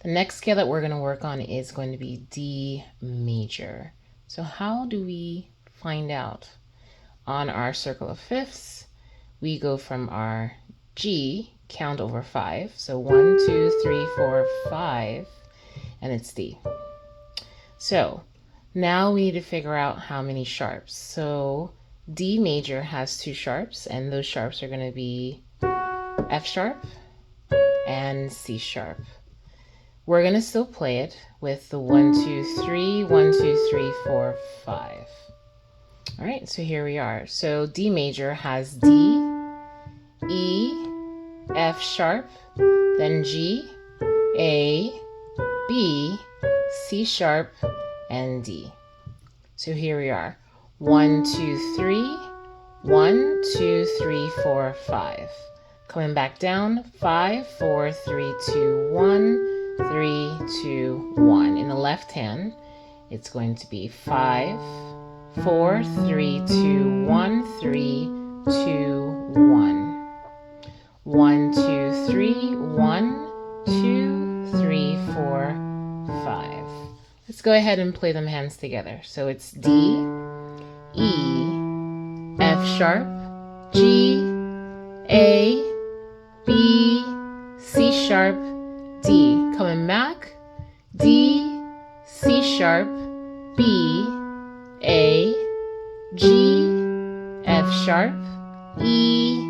The next scale that we're going to work on is going to be D major. So how do we find out? On our circle of fifths, we go from our G, count over 5. So 1, 2, 3, 4, 5, and it's D. So now we need to figure out how many sharps. So D major has 2 sharps, and those sharps are going to be F sharp and C sharp. We're going to still play it with the 1, 2, 3, 1, 2, 3, 4, 5. All right, so here we are. So D major has D, E, F sharp, then G, A, B, C sharp, and D. So here we are. 1, 2, 3, 1, 2, 3, 4, 5. Coming back down, 5, 4, 3, 2, 1, 3, 2, 1. In the left hand, it's going to be 5, 4, 3, 2, 1, 3, 2, 1. 1, 2, 3, 1, 2, 3, 4, 5. Let's go ahead and play them hands together. So it's D, E, F sharp, G, A, B, C sharp, D. Coming back, D, C sharp, B, A, G, F sharp, E,